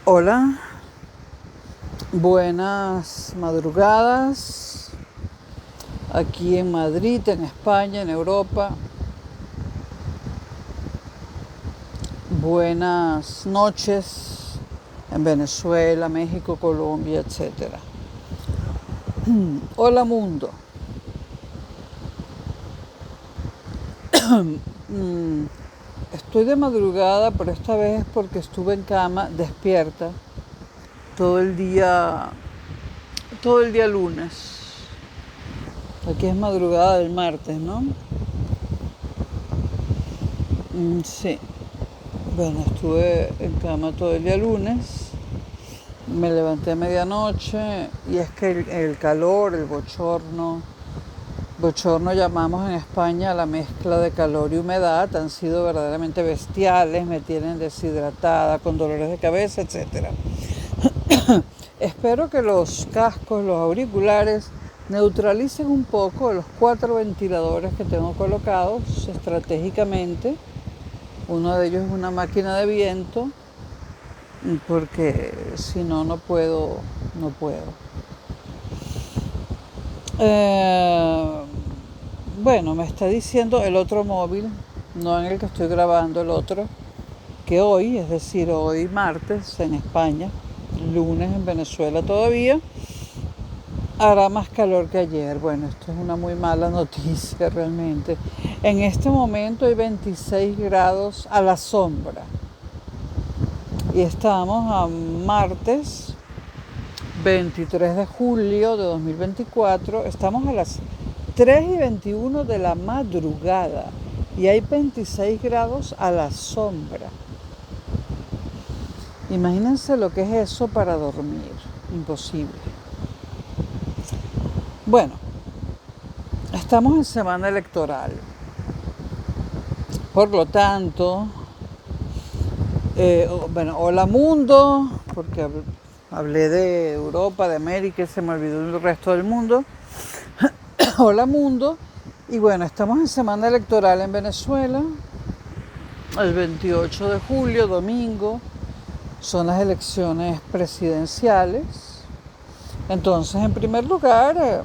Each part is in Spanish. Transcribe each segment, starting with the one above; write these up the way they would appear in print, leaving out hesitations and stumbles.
Hola, buenas madrugadas aquí en Madrid, en España, en Europa. Buenas noches en Venezuela, México, Colombia, etcétera. Hola mundo. Mm, Estoy de madrugada, pero esta vez es porque estuve en cama despierta todo todo el día lunes. Aquí es madrugada del martes, ¿no? Sí. Bueno, estuve en cama todo el día lunes, me levanté a medianoche y es que el calor, el bochorno llamamos en España a la mezcla de calor y humedad, han sido verdaderamente bestiales, me tienen deshidratada, con dolores de cabeza, etcétera. Espero que los cascos, los auriculares, neutralicen un poco los 4 ventiladores que tengo colocados estratégicamente. Uno de ellos es una máquina de viento porque si no, no puedo, no puedo. Eh, bueno, me está diciendo el otro móvil, no en el que estoy grabando, el otro, que hoy, es decir, hoy martes en España, lunes en Venezuela todavía, hará más calor que ayer. Bueno, esto es una muy mala noticia realmente. En este momento hay 26 grados a la sombra y estamos a martes 23 de julio de 2024, estamos a las 3:21 de la madrugada y hay 26 grados a la sombra. Imagínense lo que es eso para dormir, imposible. Bueno, estamos en semana electoral, por lo tanto, bueno, hola mundo, porque hablé de Europa, de América y se me olvidó el resto del mundo. Hola mundo. Y bueno, estamos en semana electoral en Venezuela. El 28 de julio, domingo, son las elecciones presidenciales. Entonces, en primer lugar,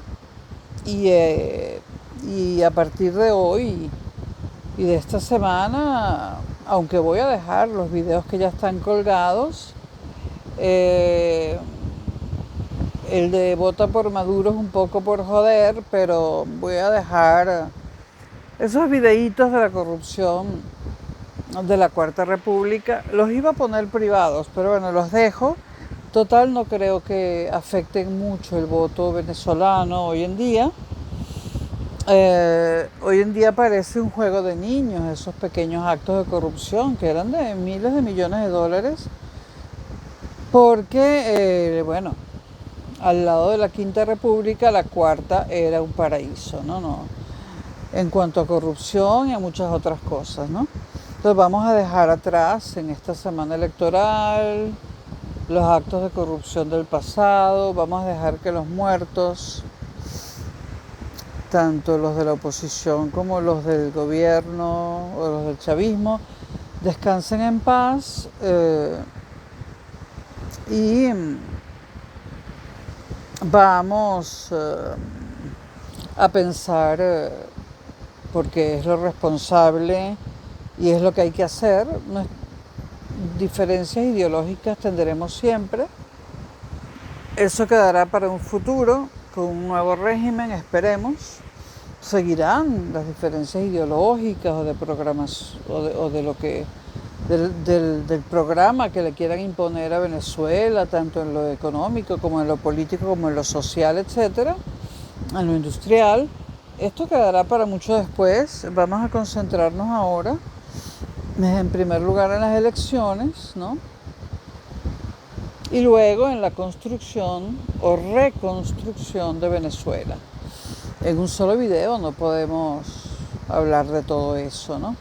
y a partir de hoy y de esta semana, aunque voy a dejar los videos que ya están colgados, eh, el de vota por Maduro es un poco por joder, pero voy a dejar esos videitos de la corrupción de la Cuarta República. Los iba a poner privados, pero bueno, los dejo. Total, no creo que afecten mucho el voto venezolano hoy en día. Hoy en día parece un juego de niños, esos pequeños actos de corrupción que eran de miles de millones de dólares, porque, bueno, al lado de la Quinta República, la Cuarta era un paraíso, ¿no? No, en cuanto a corrupción y a muchas otras cosas, ¿no? Entonces vamos a dejar atrás en esta semana electoral los actos de corrupción del pasado, vamos a dejar que los muertos, tanto los de la oposición como los del gobierno o los del chavismo, descansen en paz y vamos a pensar, porque es lo responsable y es lo que hay que hacer. Diferencias ideológicas tendremos siempre. Eso quedará para un futuro, con un nuevo régimen, esperemos. Seguirán las diferencias ideológicas o de programas o de lo que del programa que le quieran imponer a Venezuela, tanto en lo económico como en lo político, como en lo social, etcétera, en lo industrial. Esto quedará para mucho después. Vamos a concentrarnos ahora, en primer lugar, en las elecciones, ¿no? Y luego en la construcción o reconstrucción de Venezuela. En un solo video no podemos hablar de todo eso, ¿no?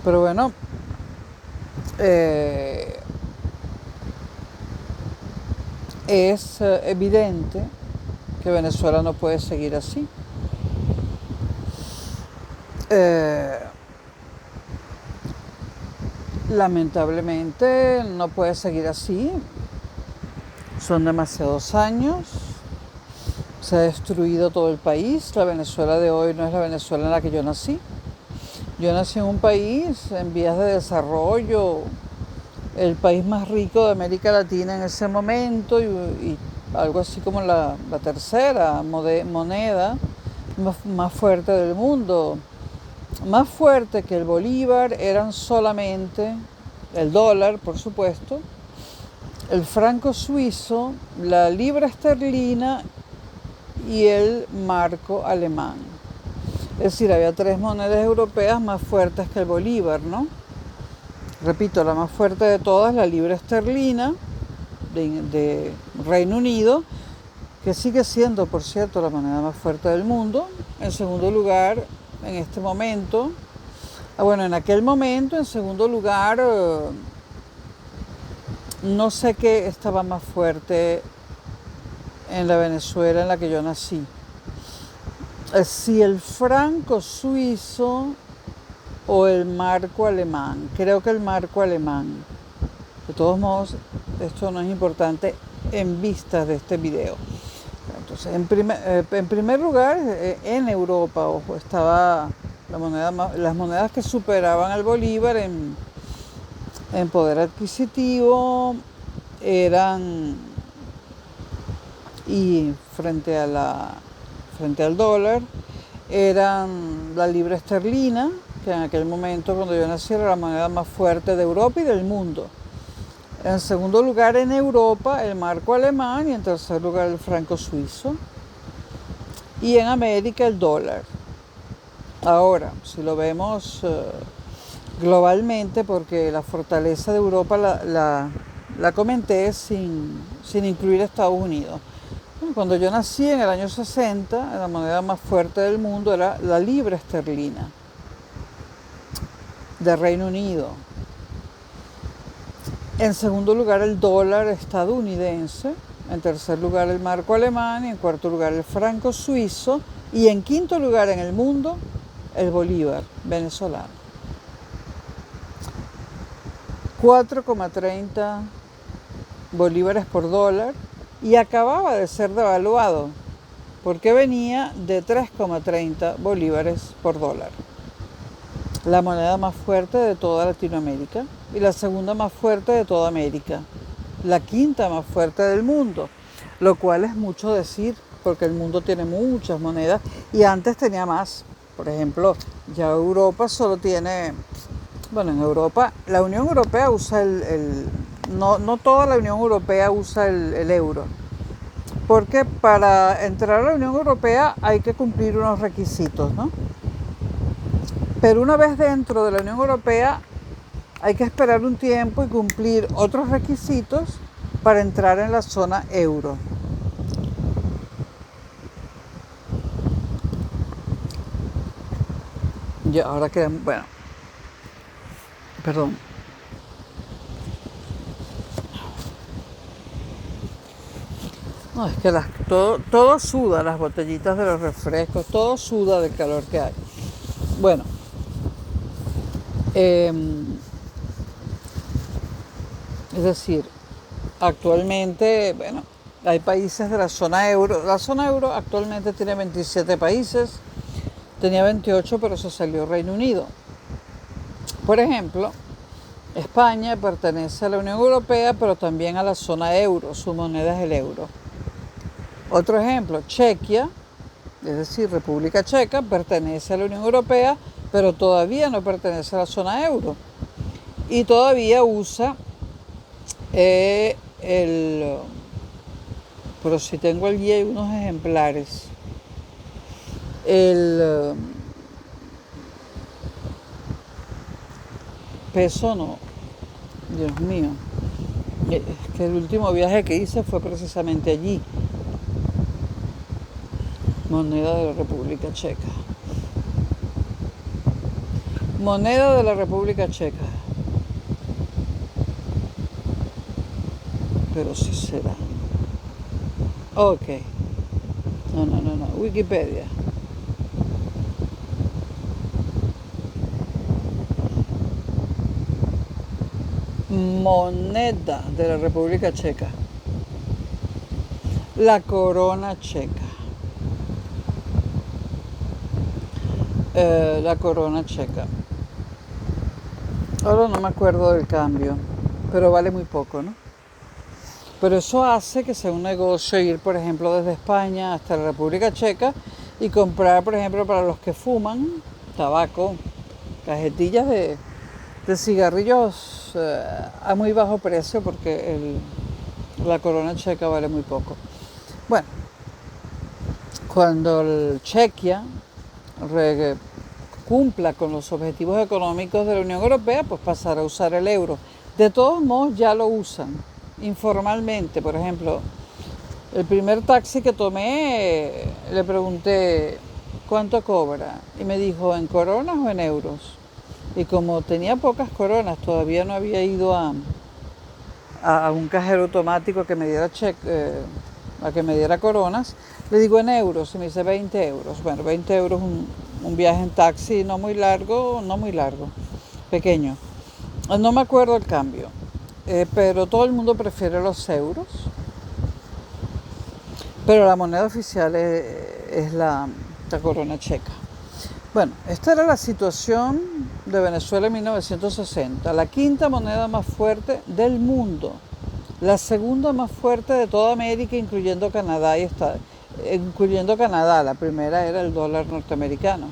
Pero bueno, es evidente que Venezuela no puede seguir así. Lamentablemente no puede seguir así. Son demasiados años, se ha destruido todo el país, la Venezuela de hoy no es la Venezuela en la que yo nací. Yo nací en un país en vías de desarrollo, el país más rico de América Latina en ese momento y algo así como la tercera moneda más fuerte del mundo. Más fuerte que el bolívar eran solamente el dólar, por supuesto, el franco suizo, la libra esterlina y el marco alemán. Es decir, había tres monedas europeas más fuertes que el bolívar, ¿no? Repito, la más fuerte de todas, la libra esterlina de Reino Unido, que sigue siendo, por cierto, la moneda más fuerte del mundo. En segundo lugar, en este momento, en aquel momento, en segundo lugar, no sé qué estaba más fuerte en la Venezuela en la que yo nací. Si el franco suizo o el marco alemán. Creo que el marco alemán. De todos modos, esto no es importante en vistas de este video. Entonces, en primer lugar, en Europa, ojo, estaba las monedas que superaban al bolívar en poder adquisitivo eran, y frente al dólar, eran la libra esterlina, que en aquel momento, cuando yo nací, era la moneda más fuerte de Europa y del mundo. En segundo lugar, en Europa, el marco alemán, y en tercer lugar, el franco suizo. Y en América, el dólar. Ahora, si lo vemos globalmente, porque la fortaleza de Europa la comenté sin incluir a Estados Unidos. Cuando yo nací en el año 60, la moneda más fuerte del mundo era la libra esterlina de Reino Unido. En segundo lugar, el dólar estadounidense. En tercer lugar, el marco alemán. Y en cuarto lugar, el franco suizo. Y en quinto lugar en el mundo, el bolívar venezolano. 4,30 bolívares por dólar. Y acababa de ser devaluado, porque venía de 3,30 bolívares por dólar. La moneda más fuerte de toda Latinoamérica y la segunda más fuerte de toda América. La quinta más fuerte del mundo, lo cual es mucho decir, porque el mundo tiene muchas monedas y antes tenía más. Por ejemplo, ya Europa solo tiene, en Europa, la Unión Europea usa no toda la Unión Europea usa el euro, porque para entrar a la Unión Europea hay que cumplir unos requisitos, ¿no? Pero una vez dentro de la Unión Europea hay que esperar un tiempo y cumplir otros requisitos para entrar en la zona euro. Ya, ahora quedamos, perdón. No, es que todo suda, las botellitas de los refrescos, todo suda del calor que hay. Bueno, es decir, actualmente, hay países de la zona euro. La zona euro actualmente tiene 27 países, tenía 28, pero se salió Reino Unido. Por ejemplo, España pertenece a la Unión Europea, pero también a la zona euro, su moneda es el euro. Otro ejemplo, Chequia, es decir, República Checa, pertenece a la Unión Europea, pero todavía no pertenece a la zona euro. Y todavía usa pero si tengo allí hay unos ejemplares. El peso no, Dios mío. Es que el último viaje que hice fue precisamente allí. Moneda de la República Checa. Moneda de la República Checa. Pero sí será. Ok. No. Wikipedia. Moneda de la República Checa. La corona checa. La corona checa. Ahora no me acuerdo del cambio, pero vale muy poco, ¿no? Pero eso hace que sea un negocio ir, por ejemplo, desde España hasta la República Checa y comprar, por ejemplo, para los que fuman tabaco, cajetillas de cigarrillos a muy bajo precio porque la corona checa vale muy poco. Bueno, cuando Chequia cumpla con los objetivos económicos de la Unión Europea, pues pasará a usar el euro. De todos modos, ya lo usan informalmente. Por ejemplo, el primer taxi que tomé, le pregunté cuánto cobra y me dijo en coronas o en euros. Y como tenía pocas coronas, todavía no había ido a un cajero automático que me diera a que me diera coronas, le digo en euros y me dice 20 euros. Bueno, 20 euros un viaje en taxi no muy largo, pequeño. No me acuerdo el cambio, pero todo el mundo prefiere los euros. Pero la moneda oficial es la corona checa. Bueno, esta era la situación de Venezuela en 1960, la quinta moneda más fuerte del mundo, la segunda más fuerte de toda América, incluyendo Canadá la primera era el dólar norteamericano.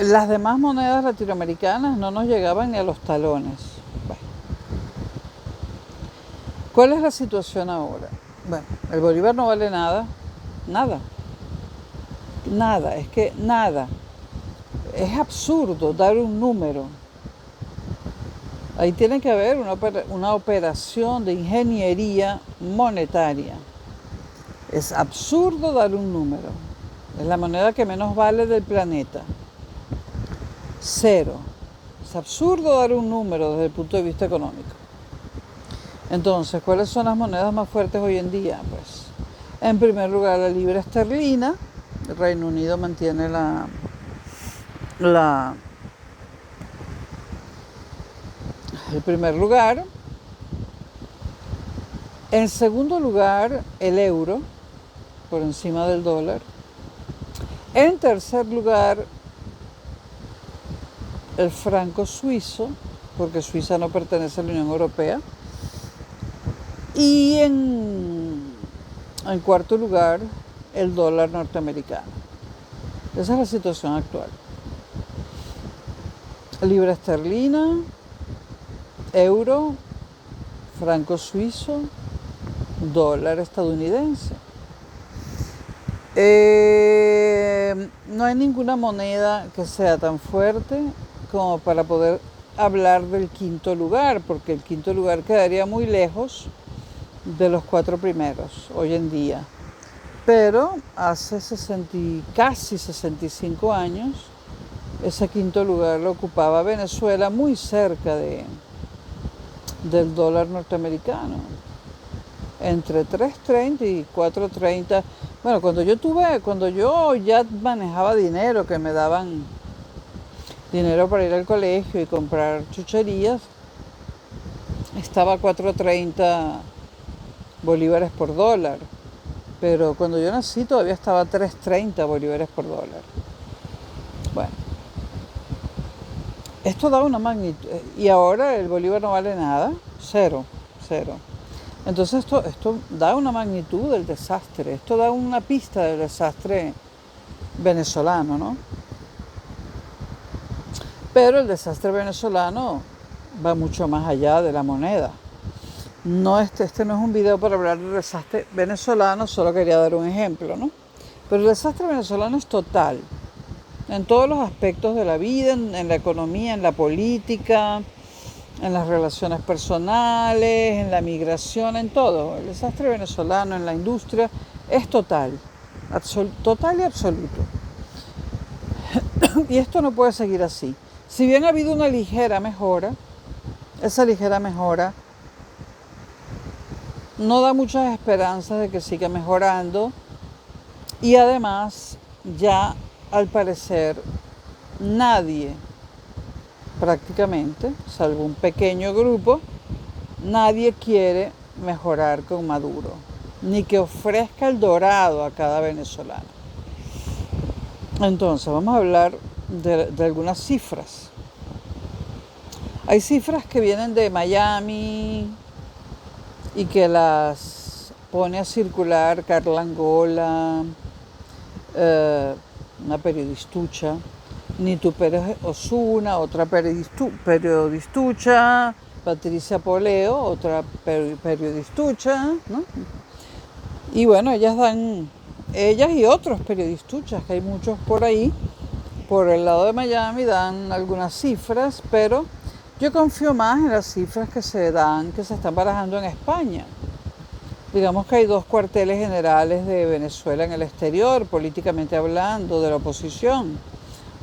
Las demás monedas latinoamericanas no nos llegaban ni a los talones. Bueno, ¿cuál es la situación ahora? Bueno, el bolívar no vale nada, nada. Nada, es que nada. Es absurdo dar un número. Ahí tiene que haber una operación de ingeniería monetaria. Es absurdo dar un número. Es la moneda que menos vale del planeta. 0. Es absurdo dar un número desde el punto de vista económico. Entonces, ¿cuáles son las monedas más fuertes hoy en día? Pues, en primer lugar, la libra esterlina. El Reino Unido mantiene el primer lugar. En segundo lugar, el euro, por encima del dólar. En tercer lugar, el franco suizo, porque Suiza no pertenece a la Unión Europea. Y en cuarto lugar, el dólar norteamericano. Esa es la situación actual. Libra esterlina, euro, franco suizo, dólar estadounidense. No hay ninguna moneda que sea tan fuerte como para poder hablar del quinto lugar, porque el quinto lugar quedaría muy lejos de los 4 primeros hoy en día. Pero hace casi 65 años, ese quinto lugar lo ocupaba Venezuela muy cerca del dólar norteamericano, entre 3.30 y 4.30. Bueno, cuando yo ya manejaba dinero, que me daban dinero para ir al colegio y comprar chucherías, estaba a 4.30 bolívares por dólar. Pero cuando yo nací todavía estaba a 3.30 bolívares por dólar. Bueno, esto da una magnitud. Y ahora el bolívar no vale nada, cero. Entonces esto da una magnitud del desastre. Esto da una pista del desastre venezolano, ¿no? Pero el desastre venezolano va mucho más allá de la moneda. No, este no es un video para hablar del desastre venezolano, solo quería dar un ejemplo, ¿no? Pero el desastre venezolano es total, en todos los aspectos de la vida, en la economía, en la política, en las relaciones personales, en la migración, en todo. El desastre venezolano en la industria es total y absoluto. Y esto no puede seguir así. Si bien ha habido una ligera mejora, esa ligera mejora no da muchas esperanzas de que siga mejorando y además ya al parecer nadie, prácticamente, salvo un pequeño grupo, nadie quiere mejorar con Maduro. ni que ofrezca el dorado a cada venezolano. Entonces, vamos a hablar de algunas cifras. Hay cifras que vienen de Miami y que las pone a circular Carla Angola, una periodistucha, Nitu Pérez Osuna, otra periodistucha, Patricia Poleo, otra periodistucha, ¿no? Y bueno, ellas y otros periodistuchas, que hay muchos por ahí, por el lado de Miami, dan algunas cifras, pero yo confío más en las cifras que se están barajando en España. Digamos que hay 2 cuarteles generales de Venezuela en el exterior, políticamente hablando, de la oposición.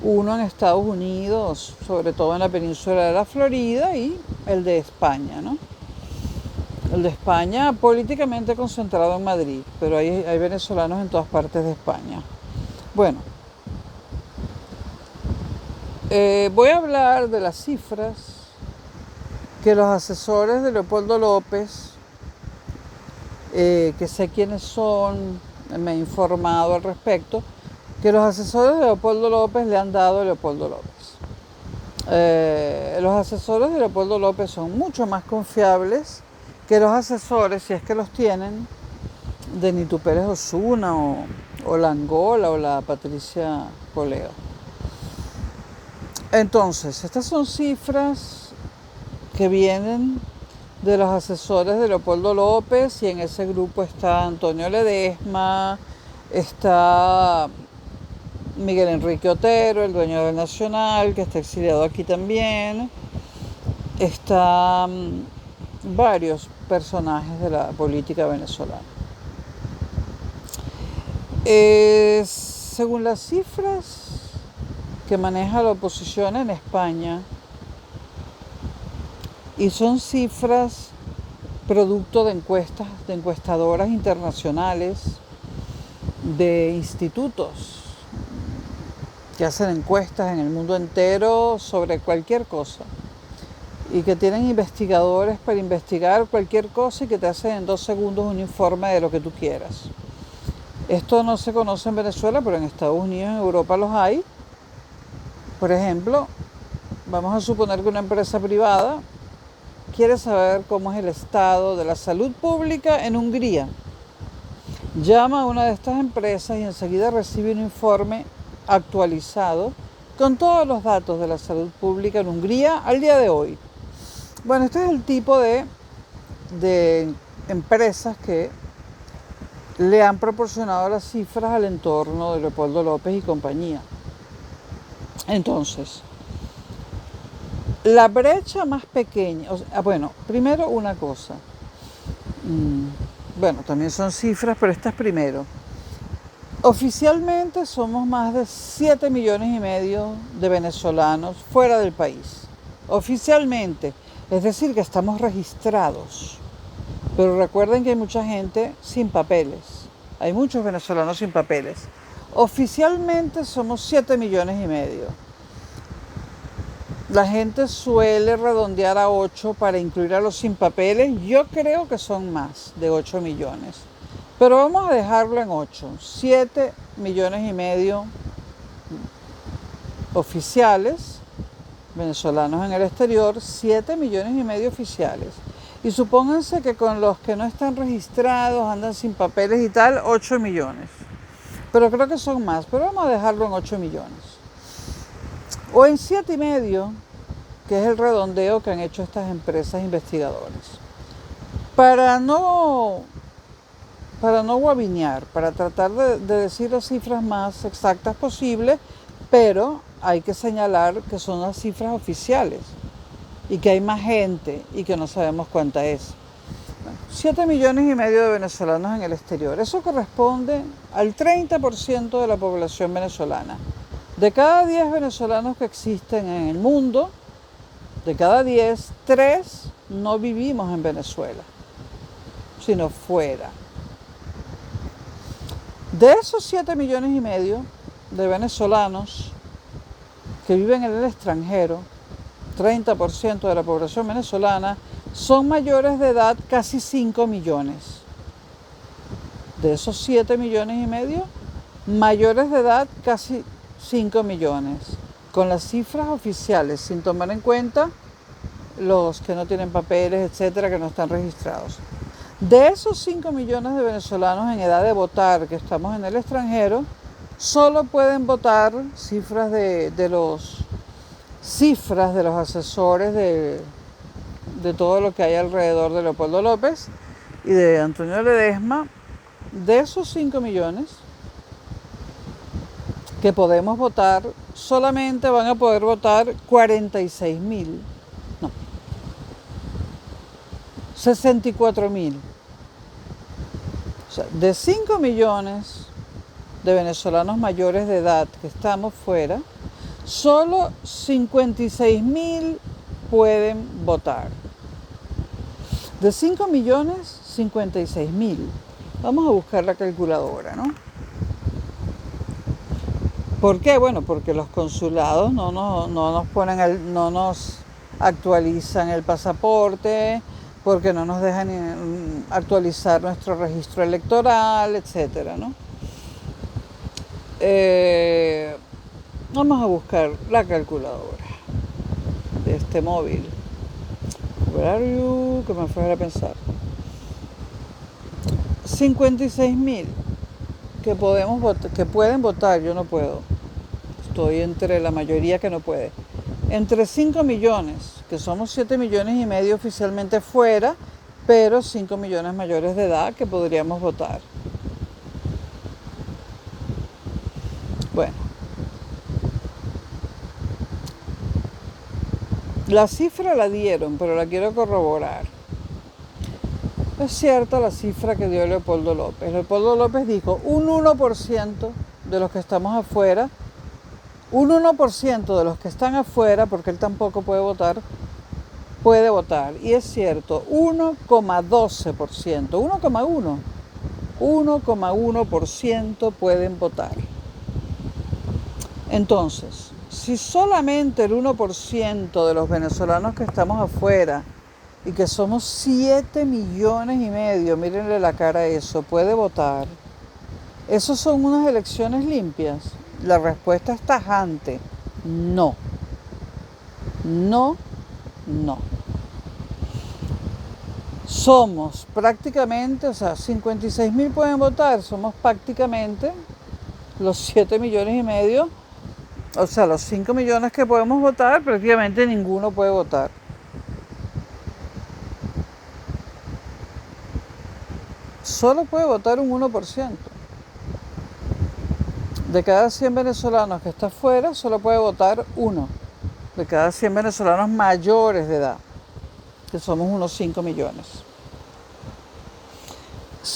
Uno en Estados Unidos, sobre todo en la península de la Florida, y el de España, ¿no? El de España políticamente concentrado en Madrid, pero hay venezolanos en todas partes de España. Bueno, voy a hablar de las cifras que los asesores de Leopoldo López, que sé quiénes son, me he informado al respecto, que los asesores de Leopoldo López le han dado a Leopoldo López. Los asesores de Leopoldo López son mucho más confiables que los asesores, si es que los tienen, de Nitu Pérez Osuna o la Angola o la Patricia Poleo. Entonces, estas son cifras que vienen de los asesores de Leopoldo López, y en ese grupo está Antonio Ledesma, está Miguel Enrique Otero, el dueño del Nacional, que está exiliado aquí también, están varios personajes de la política venezolana. Según las cifras que maneja la oposición en España, y son cifras producto de encuestas, de encuestadoras internacionales, de institutos que hacen encuestas en el mundo entero sobre cualquier cosa, y que tienen investigadores para investigar cualquier cosa y que te hacen en 2 segundos un informe de lo que tú quieras. Esto no se conoce en Venezuela, pero en Estados Unidos y en Europa los hay. Por ejemplo, vamos a suponer que una empresa privada quiere saber cómo es el estado de la salud pública en Hungría. Llama a una de estas empresas y enseguida recibe un informe actualizado con todos los datos de la salud pública en Hungría al día de hoy. Bueno, este es el tipo de empresas que le han proporcionado las cifras al entorno de Leopoldo López y compañía. Entonces, la brecha más pequeña, bueno, primero una cosa, bueno, también son cifras, pero esta es primero. Oficialmente somos más de 7,5 millones de venezolanos fuera del país. Oficialmente, es decir, que estamos registrados. Pero recuerden que hay mucha gente sin papeles. Hay muchos venezolanos sin papeles. Oficialmente somos 7,5 millones. La gente suele redondear a 8 para incluir a los sin papeles. Yo creo que son más de 8 millones. Pero vamos a dejarlo en 8. 7,5 millones oficiales, venezolanos en el exterior, 7,5 millones oficiales. Y supónganse que con los que no están registrados, andan sin papeles y tal, 8 millones. Pero creo que son más, pero vamos a dejarlo en 8 millones. O en 7,5, que es el redondeo que han hecho estas empresas investigadoras. Para no guabinear, para tratar de decir las cifras más exactas posibles, pero hay que señalar que son las cifras oficiales y que hay más gente y que no sabemos cuánta es. 7,5 millones de venezolanos en el exterior. Eso corresponde al 30% de la población venezolana. De cada 10 venezolanos que existen en el mundo, de cada 10, 3 no vivimos en Venezuela, sino fuera. De esos 7,5 millones de venezolanos que viven en el extranjero, 30% de la población venezolana son mayores de edad, casi 5 millones. De esos 7,5 millones, mayores de edad casi 5 millones, con las cifras oficiales, sin tomar en cuenta los que no tienen papeles, etcétera, que no están registrados. De esos 5 millones de venezolanos en edad de votar que estamos en el extranjero, solo pueden votar cifras de los asesores de todo lo que hay alrededor de Leopoldo López y de Antonio Ledesma. De esos 5 millones que podemos votar, solamente van a poder votar 46,000, no, 64,000. O sea, de 5 millones de venezolanos mayores de edad que estamos fuera, solo 56,000 pueden votar. De 5 millones, 56,000. Vamos a buscar la calculadora, ¿no? ¿Por qué? Bueno, porque los consulados no nos actualizan el pasaporte, porque no nos dejan actualizar nuestro registro electoral, etcétera, ¿no? Vamos a buscar la calculadora de este móvil. Where are you? Que me fuera a pensar. 56,000 que pueden votar, yo no puedo. Estoy entre la mayoría que no puede. Entre 5 millones, que somos 7,5 millones oficialmente fuera, pero 5 millones mayores de edad que podríamos votar. Bueno, la cifra la dieron, pero la quiero corroborar. Es cierta la cifra que dio Leopoldo López. Leopoldo López dijo un 1% de los que estamos afuera, un 1% de los que están afuera, porque él tampoco puede votar. Y es cierto, 1,12%, 1,1% pueden votar. Entonces, si solamente el 1% de los venezolanos que estamos afuera, y que somos 7,5 millones, mírenle la cara a eso, puede votar, ¿esos son unas elecciones limpias? La respuesta es tajante: no. No, no. Somos prácticamente, o sea, 56,000 pueden votar, somos prácticamente los 7,5 millones, o sea, los 5 millones que podemos votar, prácticamente ninguno puede votar. Solo puede votar un 1%. De cada 100 venezolanos que está afuera, solo puede votar uno. De cada 100 venezolanos mayores de edad, que somos unos 5 millones.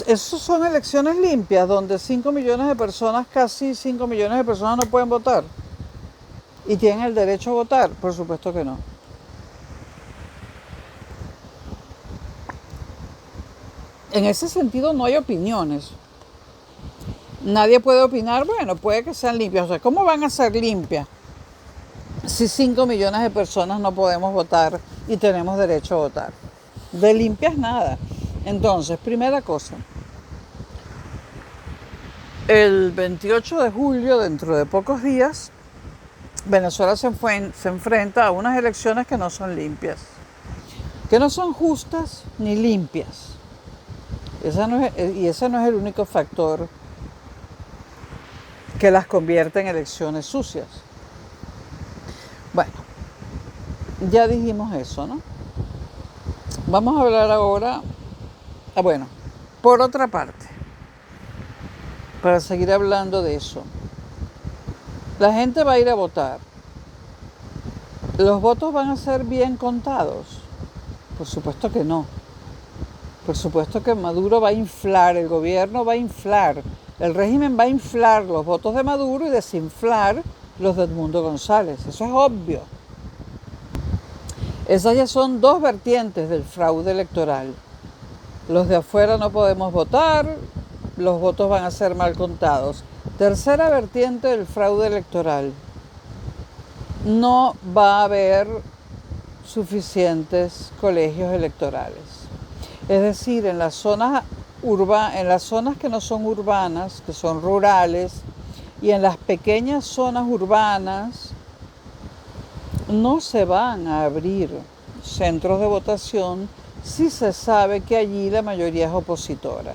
Esas son elecciones limpias, donde 5 millones de personas, casi 5 millones de personas no pueden votar. ¿Y tienen el derecho a votar? Por supuesto que no. En ese sentido no hay opiniones. Nadie puede opinar, bueno, puede que sean limpias. O sea, ¿cómo van a ser limpias si 5 millones de personas no podemos votar y tenemos derecho a votar? De limpias nada. Entonces, primera cosa, el 28 de julio, dentro de pocos días, Venezuela se enfrenta a unas elecciones que no son limpias, que no son justas ni limpias. Ese no es el único factor que las convierte en elecciones sucias. Bueno, ya dijimos eso, ¿no? Vamos a hablar ahora, bueno, por otra parte, para seguir hablando de eso. La gente va a ir a votar. ¿Los votos van a ser bien contados? Por supuesto que no. Por supuesto que Maduro va a inflar, el gobierno va a inflar, el régimen va a inflar los votos de Maduro y desinflar los de Edmundo González. Eso es obvio. Esas ya son dos vertientes del fraude electoral. Los de afuera no podemos votar, los votos van a ser mal contados. Tercera vertiente del fraude electoral: no va a haber suficientes colegios electorales. Es decir, en las zonas en las zonas que no son urbanas, que son rurales, y en las pequeñas zonas urbanas no se van a abrir centros de votación si se sabe que allí la mayoría es opositora.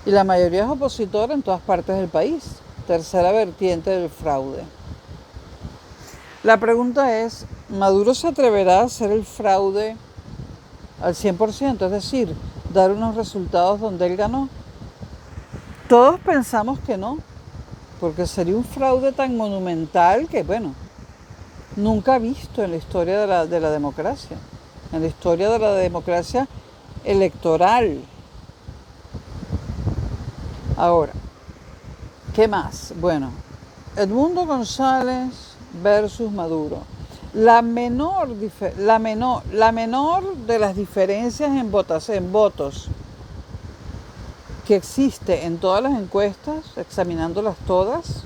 Y la mayoría es opositora en todas partes del país. Tercera vertiente del fraude. La pregunta es, ¿Maduro se atreverá a hacer el fraude al 100%? Es decir, dar unos resultados donde él ganó. Todos pensamos que no, porque sería un fraude tan monumental que, bueno, nunca visto en la historia de la democracia, en la historia de la democracia electoral. Ahora, ¿qué más? Bueno, Edmundo González versus Maduro. La menor de las diferencias en votos que existe en todas las encuestas, examinándolas todas,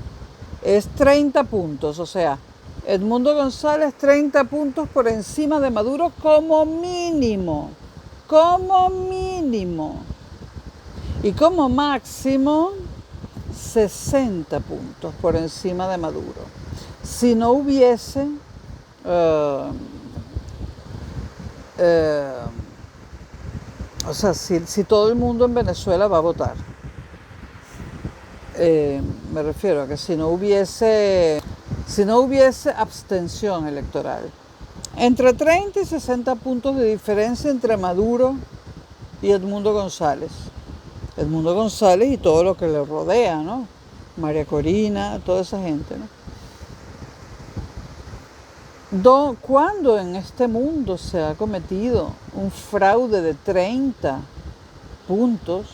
es 30 puntos. O sea, Edmundo González 30 puntos por encima de Maduro como mínimo. Como mínimo. Y como máximo 60 puntos por encima de Maduro. Si no hubiese o sea, si todo el mundo en Venezuela va a votar. Me refiero a que si no hubiese abstención electoral. Entre 30 y 60 puntos de diferencia entre Maduro y Edmundo González. Edmundo González y todo lo que le rodea, ¿no? María Corina, toda esa gente, ¿no? ¿Cuándo en este mundo se ha cometido un fraude de 30 puntos,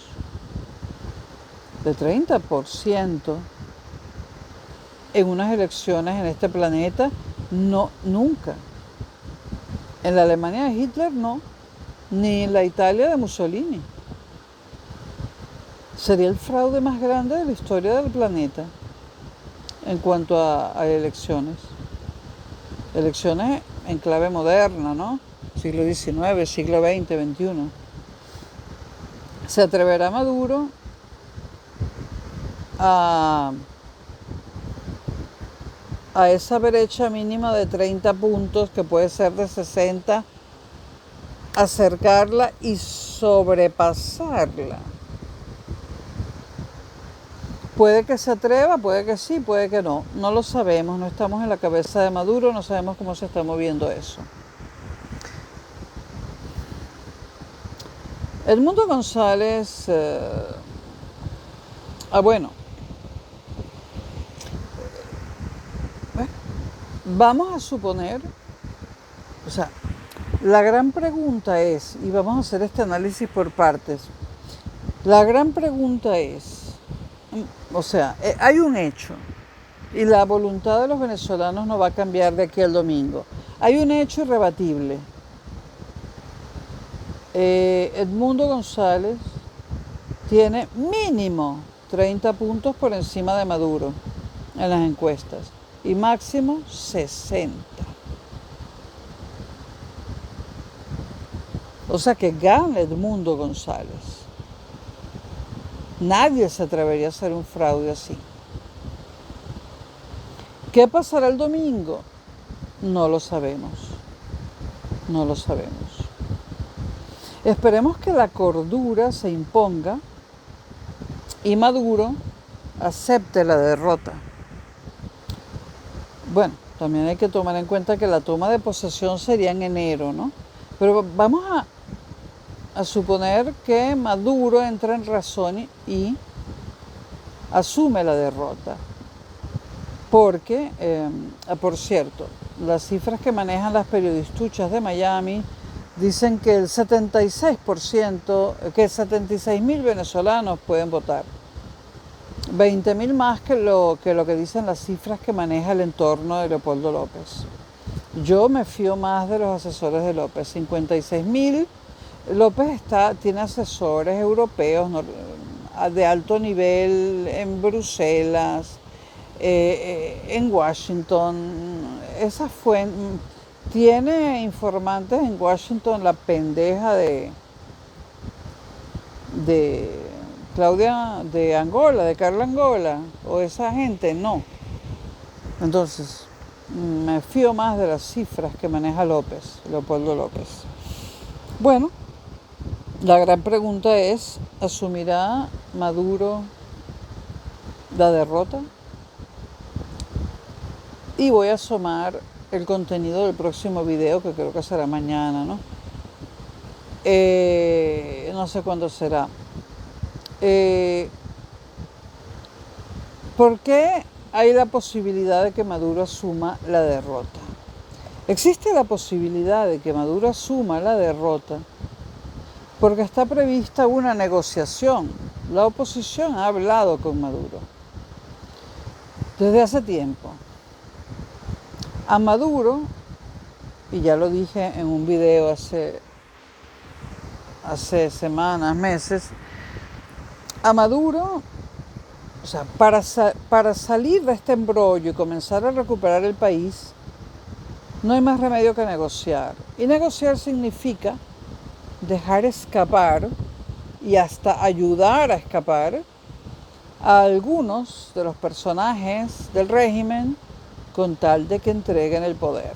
de 30% en unas elecciones en este planeta? No, nunca. En la Alemania de Hitler no, ni en la Italia de Mussolini. Sería el fraude más grande de la historia del planeta en cuanto a elecciones. Elecciones en clave moderna, ¿no? Siglo XIX, siglo XX, XXI. ¿Se atreverá Maduro a esa brecha mínima de 30 puntos, que puede ser de 60, acercarla y sobrepasarla? Puede que se atreva, puede que sí, puede que no. No lo sabemos, no estamos en la cabeza de Maduro, no sabemos cómo se está moviendo eso. Edmundo González, bueno, vamos a suponer, o sea, la gran pregunta es, y vamos a hacer este análisis por partes, la gran pregunta es, o sea, hay un hecho y la voluntad de los venezolanos no va a cambiar de aquí al domingo. Hay un hecho irrebatible. Edmundo González tiene mínimo 30 puntos por encima de Maduro en las encuestas y máximo 60. O sea que gana Edmundo González. Nadie se atrevería a hacer un fraude así. ¿Qué pasará el domingo? No lo sabemos. No lo sabemos. Esperemos que la cordura se imponga y Maduro acepte la derrota. Bueno, también hay que tomar en cuenta que la toma de posesión sería en enero, ¿no? Pero vamos a suponer que Maduro entra en razón y asume la derrota. Porque, por cierto, las cifras que manejan las periodistuchas de Miami dicen que el 76.000 venezolanos pueden votar. 20.000 más que lo que dicen las cifras que maneja el entorno de Leopoldo López. Yo me fío más de los asesores de López. 56.000. López tiene asesores europeos de alto nivel en Bruselas, en Washington. Tiene informantes en Washington, la pendeja de de Claudia de Angola, de Carla Angola, o esa gente, no. Entonces, me fío más de las cifras que maneja Leopoldo López. Bueno, la gran pregunta es, ¿asumirá Maduro la derrota? Y voy a asomar el contenido del próximo video, que creo que será mañana, ¿no? No sé cuándo será. ¿Por qué hay la posibilidad de que Maduro asuma la derrota? Existe la posibilidad de que Maduro asuma la derrota porque está prevista una negociación. La oposición ha hablado con Maduro desde hace tiempo. A Maduro, y ya lo dije en un video hace semanas, meses, a Maduro, o sea, para salir de este embrollo y comenzar a recuperar el país, no hay más remedio que negociar. Y negociar significa dejar escapar y hasta ayudar a escapar a algunos de los personajes del régimen con tal de que entreguen el poder.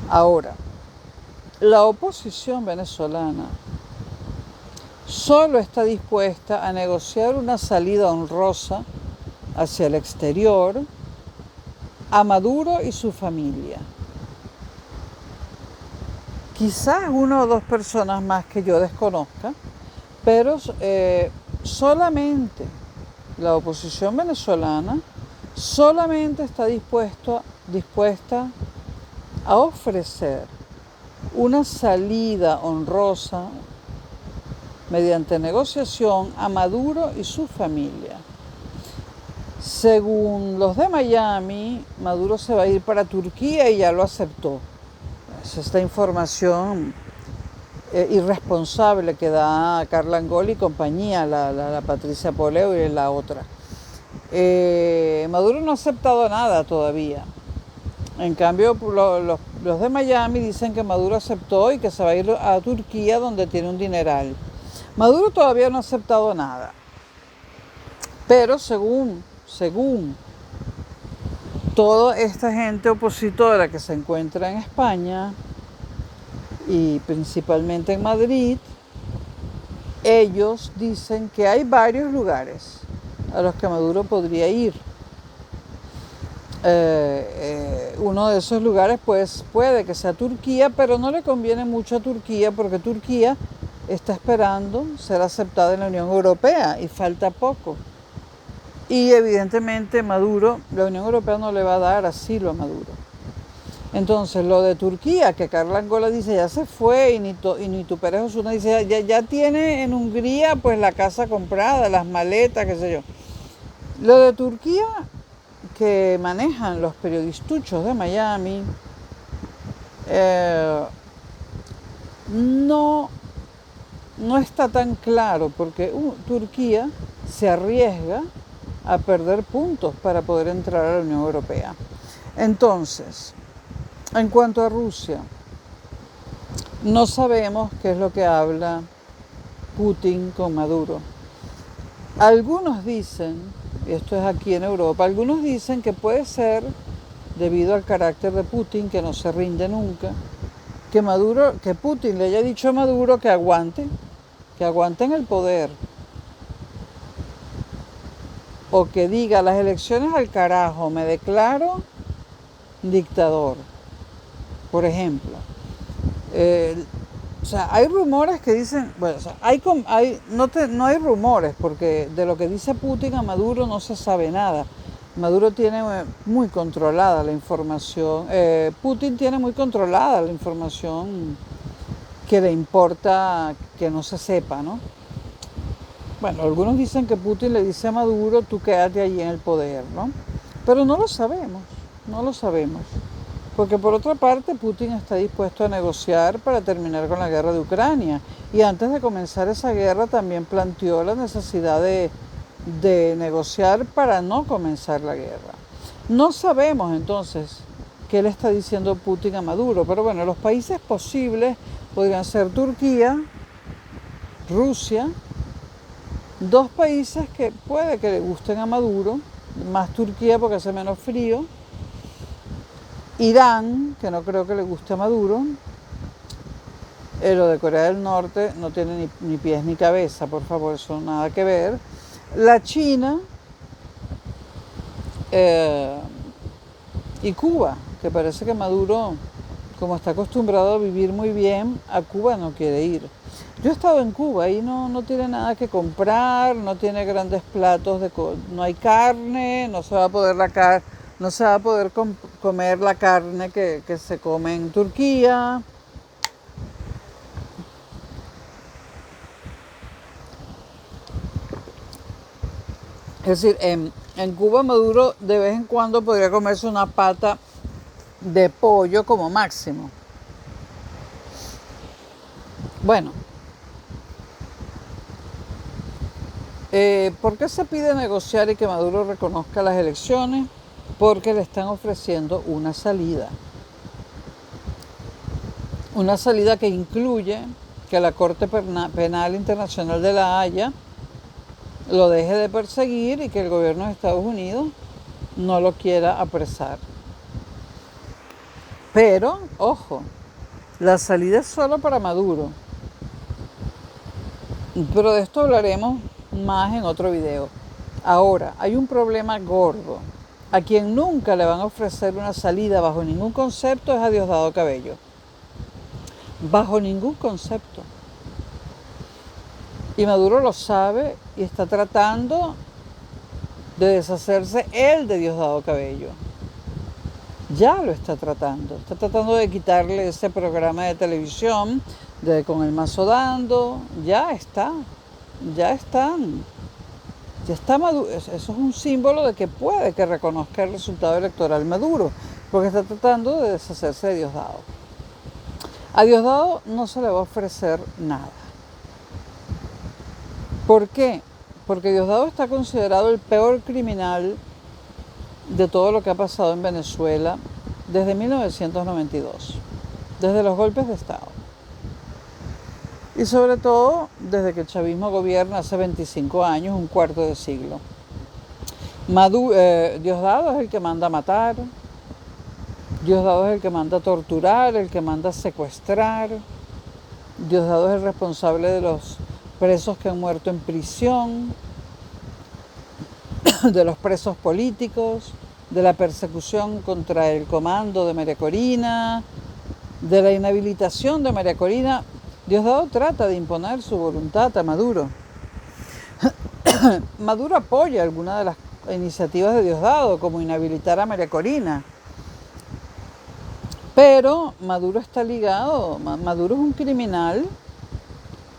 Ahora, la oposición venezolana solo está dispuesta a negociar una salida honrosa hacia el exterior a Maduro y su familia. Quizás una o dos personas más que yo desconozca, pero solamente la oposición venezolana solamente está dispuesta a ofrecer una salida honrosa mediante negociación a Maduro y su familia. Según los de Miami, Maduro se va a ir para Turquía y ya lo aceptó. Es esta información irresponsable que da Carla Angola y compañía, la Patricia Poleo y la otra. Maduro no ha aceptado nada todavía. En cambio, los de Miami dicen que Maduro aceptó y que se va a ir a Turquía, donde tiene un dineral. Maduro todavía no ha aceptado nada. Pero según toda esta gente opositora que se encuentra en España y principalmente en Madrid, ellos dicen que hay varios lugares a los que Maduro podría ir. Uno de esos lugares pues puede que sea Turquía, pero no le conviene mucho a Turquía porque Turquía está esperando ser aceptada en la Unión Europea y falta poco. Y evidentemente Maduro, la Unión Europea no le va a dar asilo a Maduro. Entonces lo de Turquía, que Carla Angola dice ya se fue y Nito Pérez Osuna dice ya tiene en Hungría pues la casa comprada, las maletas, qué sé yo. Lo de Turquía que manejan los periodistuchos de Miami no está tan claro porque Turquía se arriesga a perder puntos para poder entrar a la Unión Europea. Entonces, en cuanto a Rusia, no sabemos qué es lo que habla Putin con Maduro. Algunos dicen, y esto es aquí en Europa, algunos dicen que puede ser, debido al carácter de Putin, que no se rinde nunca, que Putin le haya dicho a Maduro que aguante en el poder, o que diga las elecciones al carajo, me declaro dictador, por ejemplo. O sea, hay rumores que dicen, bueno, o sea, no hay rumores, porque de lo que dice Putin a Maduro no se sabe nada. Maduro tiene muy controlada la información, Putin tiene muy controlada la información que le importa que no se sepa, ¿no? Bueno, algunos dicen que Putin le dice a Maduro, tú quédate allí en el poder, ¿no? Pero no lo sabemos. Porque por otra parte, Putin está dispuesto a negociar para terminar con la guerra de Ucrania. Y antes de comenzar esa guerra también planteó la necesidad de negociar para no comenzar la guerra. No sabemos entonces qué le está diciendo Putin a Maduro, pero bueno, los países posibles podrían ser Turquía, Rusia, dos países que puede que le gusten a Maduro, más Turquía porque hace menos frío, Irán, que no creo que le guste a Maduro, lo de Corea del Norte no tiene ni pies ni cabeza, por favor, eso nada que ver. La China eh, y Cuba, que parece que Maduro, como está acostumbrado a vivir muy bien, a Cuba no quiere ir. Yo he estado en Cuba y no tiene nada que comprar, no tiene grandes platos, no hay carne, no se va a poder no se va a poder comer la carne que se come en Turquía. Es decir, en Cuba Maduro de vez en cuando podría comerse una pata de pollo como máximo. Bueno, ¿por qué se pide negociar y que Maduro reconozca las elecciones? Porque le están ofreciendo una salida. Una salida que incluye que la Corte Penal Internacional de La Haya lo deje de perseguir y que el gobierno de Estados Unidos no lo quiera apresar. Pero, ojo, la salida es solo para Maduro. Pero de esto hablaremos más en otro video. Ahora, hay un problema gordo. A quien nunca le van a ofrecer una salida bajo ningún concepto es a Diosdado Cabello. Bajo ningún concepto. Y Maduro lo sabe y está tratando de deshacerse él de Diosdado Cabello. Ya lo está tratando de quitarle ese programa de televisión con el mazo dando, ya están, ya está Maduro. Eso es un símbolo de que puede que reconozca el resultado electoral Maduro, porque está tratando de deshacerse de Diosdado. A Diosdado no se le va a ofrecer nada. ¿Por qué? Porque Diosdado está considerado el peor criminal de todo lo que ha pasado en Venezuela desde 1992, desde los golpes de Estado. Y sobre todo desde que el chavismo gobierna hace 25 años, un cuarto de siglo. Diosdado es el que manda a matar, Diosdado es el que manda a torturar, el que manda a secuestrar, Diosdado es el responsable de los presos que han muerto en prisión, de los presos políticos, de la persecución contra el comando de María Corina, de la inhabilitación de María Corina. Diosdado trata de imponer su voluntad a Maduro. Maduro apoya algunas de las iniciativas de Diosdado, como inhabilitar a María Corina. Pero Maduro está ligado, Maduro es un criminal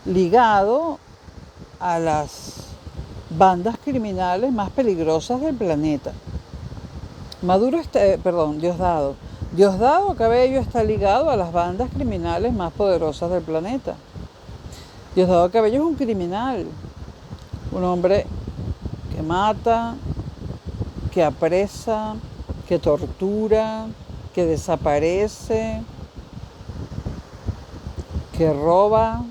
ligado a las bandas criminales más peligrosas del planeta. Diosdado Cabello está ligado a las bandas criminales más poderosas del planeta. Diosdado Cabello es un criminal, un hombre que mata, que apresa, que tortura, que desaparece, que roba,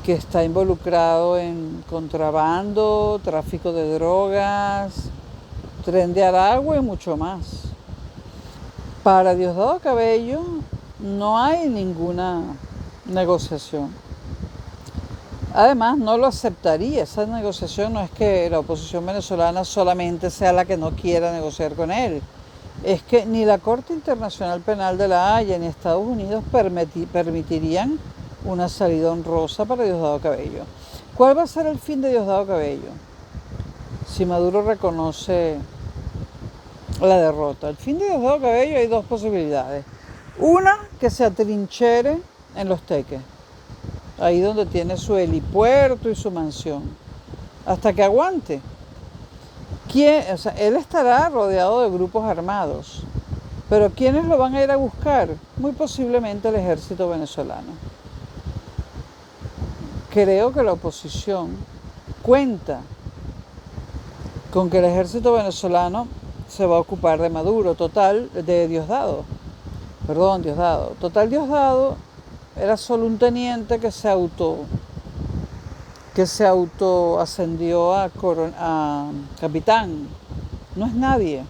que está involucrado en contrabando, tráfico de drogas, Tren de Aragua y mucho más. Para Diosdado Cabello no hay ninguna negociación. Además, no lo aceptaría. Esa negociación no es que la oposición venezolana solamente sea la que no quiera negociar con él. Es que ni la Corte Internacional Penal de La Haya ni Estados Unidos permitirían una salida honrosa para Diosdado Cabello. ¿Cuál va a ser el fin de Diosdado Cabello? Si Maduro reconoce la derrota. El fin de Diosdado Cabello hay dos posibilidades. Una, que se atrinchere en Los Teques, ahí donde tiene su helipuerto y su mansión, hasta que aguante. Él estará rodeado de grupos armados, pero ¿quiénes lo van a ir a buscar? Muy posiblemente el ejército venezolano. Creo que la oposición cuenta con que el ejército venezolano se va a ocupar de Maduro, Diosdado. Total, Diosdado era solo un teniente que se auto ascendió a capitán. No es nadie.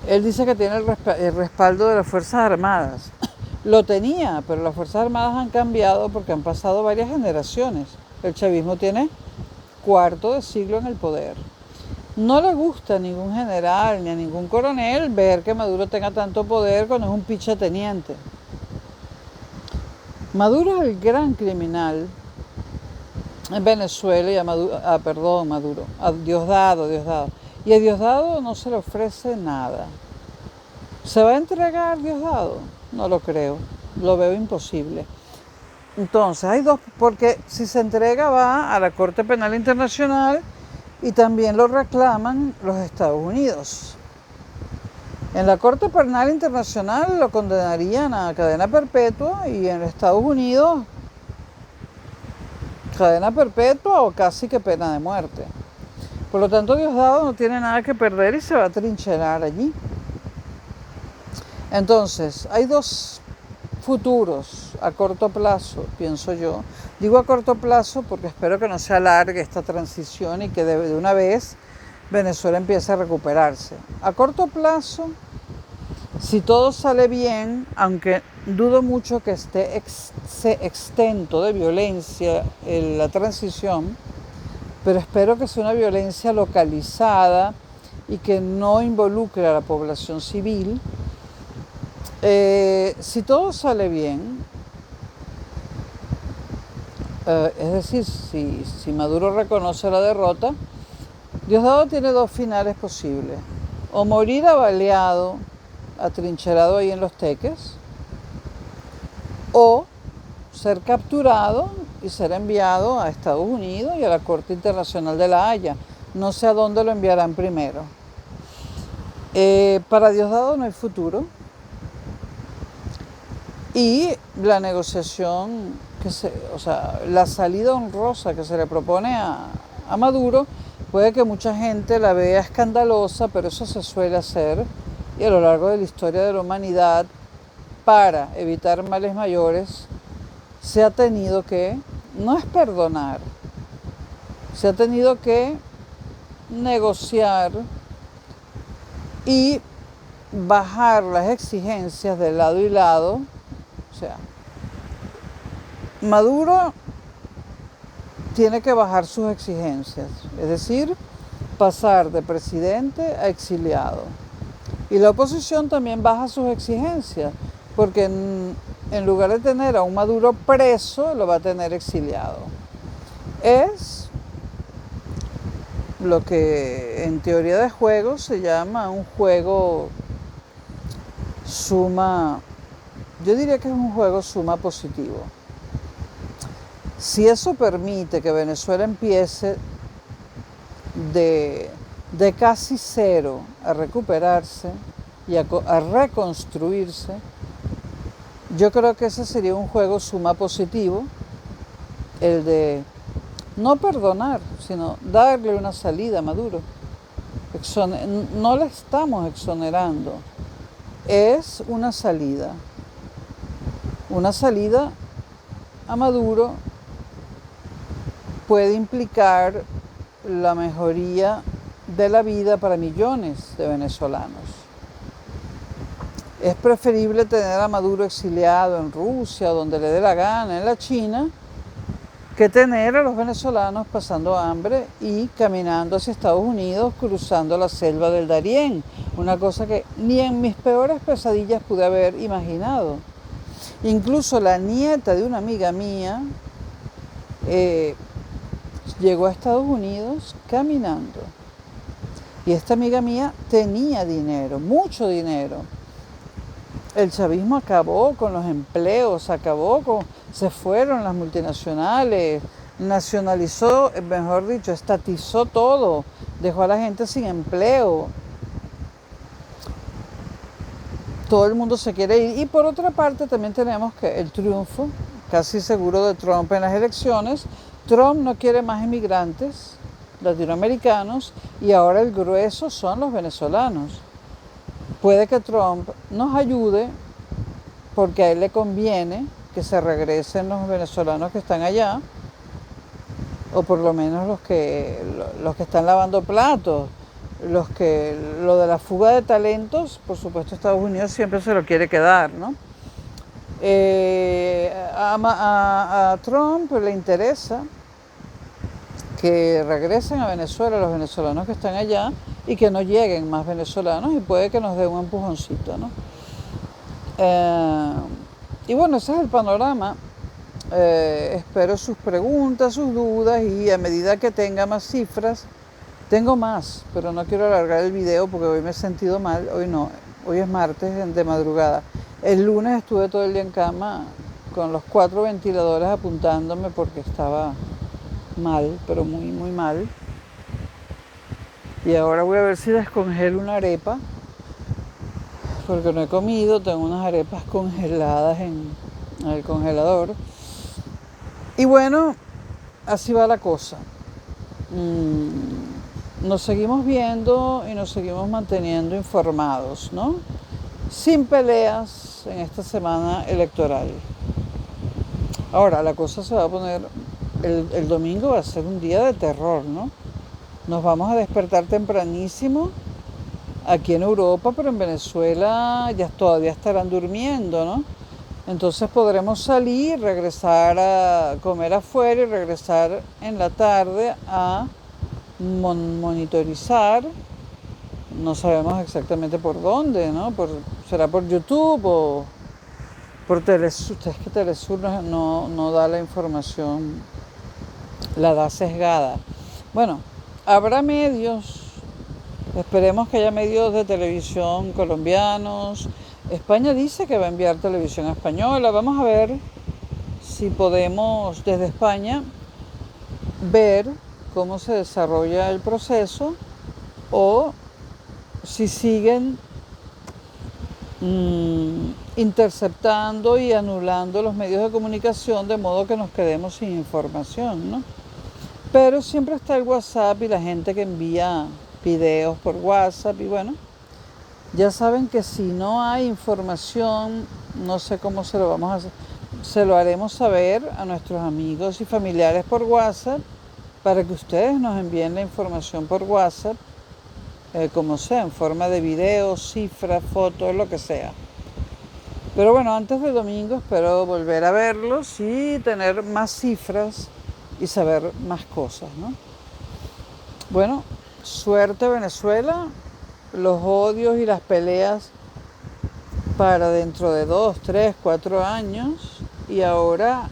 Él dice que tiene el respaldo de las Fuerzas Armadas. Lo tenía, pero las Fuerzas Armadas han cambiado porque han pasado varias generaciones. El chavismo tiene cuarto de siglo en el poder. No le gusta a ningún general ni a ningún coronel ver que Maduro tenga tanto poder cuando es un pichoteniente. Maduro es el gran criminal en Venezuela y a Diosdado. Y a Diosdado no se le ofrece nada. ¿Se va a entregar Diosdado? No lo creo, lo veo imposible. Entonces, hay dos, porque si se entrega va a la Corte Penal Internacional y también lo reclaman los Estados Unidos. En la Corte Penal Internacional lo condenarían a cadena perpetua y en Estados Unidos cadena perpetua o casi que pena de muerte. Por lo tanto, Diosdado no tiene nada que perder y se va a trincherar allí. Entonces, hay dos futuros a corto plazo, pienso yo. Digo a corto plazo porque espero que no se alargue esta transición y que de una vez Venezuela empiece a recuperarse. A corto plazo, si todo sale bien, aunque dudo mucho que esté extento de violencia en la transición, pero espero que sea una violencia localizada y que no involucre a la población civil. Si todo sale bien, es decir, si Maduro reconoce la derrota, Diosdado tiene dos finales posibles: o morir abaleado, atrincherado ahí en Los Teques, o ser capturado y ser enviado a Estados Unidos y a la Corte Internacional de La Haya. No sé a dónde lo enviarán primero. Para Diosdado no hay futuro. Y la negociación, la salida honrosa que se le propone a Maduro, puede que mucha gente la vea escandalosa, pero eso se suele hacer y a lo largo de la historia de la humanidad, para evitar males mayores, se ha tenido que, no es perdonar, se ha tenido que negociar y bajar las exigencias de lado y lado. O sea, Maduro tiene que bajar sus exigencias, es decir, pasar de presidente a exiliado. Y la oposición también baja sus exigencias, porque en lugar de tener a un Maduro preso, lo va a tener exiliado. Es lo que en teoría de juego se llama un juego yo diría que es un juego suma positivo. Si eso permite que Venezuela empiece de casi cero a recuperarse y a reconstruirse, yo creo que ese sería un juego suma positivo, el de no perdonar, sino darle una salida a Maduro. No le estamos exonerando, es una salida. Una salida a Maduro puede implicar la mejoría de la vida para millones de venezolanos. Es preferible tener a Maduro exiliado en Rusia, donde le dé la gana, en la China, que tener a los venezolanos pasando hambre y caminando hacia Estados Unidos, cruzando la selva del Darién. Una cosa que ni en mis peores pesadillas pude haber imaginado. Incluso la nieta de una amiga mía llegó a Estados Unidos caminando. Y esta amiga mía tenía dinero, mucho dinero. El chavismo acabó con los empleos, se fueron las multinacionales, nacionalizó, mejor dicho, estatizó todo, dejó a la gente sin empleo. Todo el mundo se quiere ir. Y por otra parte también tenemos que el triunfo casi seguro de Trump en las elecciones. Trump no quiere más inmigrantes latinoamericanos y ahora el grueso son los venezolanos. Puede que Trump nos ayude porque a él le conviene que se regresen los venezolanos que están allá, o por lo menos los que están lavando platos, lo de la fuga de talentos, por supuesto Estados Unidos siempre se lo quiere quedar, ¿no? A Trump le interesa que regresen a Venezuela los venezolanos que están allá y que no lleguen más venezolanos, y puede que nos dé un empujoncito, ¿no? Y bueno, ese es el panorama. Espero sus preguntas, sus dudas, y a medida que tenga más cifras, tengo más, pero no quiero alargar el video porque hoy me he sentido mal. Hoy no, hoy es martes de madrugada. El lunes estuve todo el día en cama con los 4 ventiladores apuntándome porque estaba mal, pero muy, muy mal. Y ahora voy a ver si descongelo una arepa, porque no he comido, tengo unas arepas congeladas en el congelador. Y bueno, así va la cosa. Nos seguimos viendo y nos seguimos manteniendo informados, ¿no? Sin peleas en esta semana electoral. Ahora, la cosa se va a poner, el domingo va a ser un día de terror, ¿no? Nos vamos a despertar tempranísimo aquí en Europa, pero en Venezuela ya todavía estarán durmiendo, ¿no? Entonces podremos salir, regresar a comer afuera y regresar en la tarde a monitorizar. No sabemos exactamente por dónde, ¿no? ¿Será por YouTube o por Telesur? Es que Telesur no da la información, la da sesgada. Bueno, habrá medios, esperemos que haya medios de televisión colombianos. España dice que va a enviar televisión española. Vamos a ver si podemos desde España ver cómo se desarrolla el proceso, o si siguen interceptando y anulando los medios de comunicación, de modo que nos quedemos sin información, ¿no? Pero siempre está el WhatsApp y la gente que envía videos por WhatsApp, y bueno, ya saben que si no hay información, no sé cómo se lo vamos a hacer. Se lo haremos saber a nuestros amigos y familiares por WhatsApp, para que ustedes nos envíen la información por WhatsApp, como sea, en forma de videos, cifras, fotos, lo que sea. Pero bueno, antes del domingo espero volver a verlos y tener más cifras y saber más cosas, ¿no? Bueno, suerte Venezuela, los odios y las peleas para dentro de 2, 3, 4 años, y ahora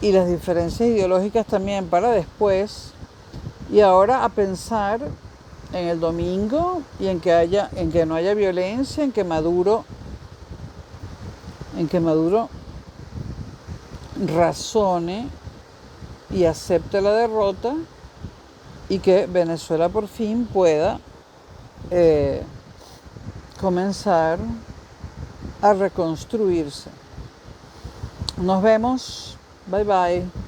y las diferencias ideológicas también para después, y ahora a pensar en el domingo y en que no haya violencia, en que Maduro razone y acepte la derrota, y que Venezuela por fin pueda comenzar a reconstruirse. Nos vemos. Bye bye.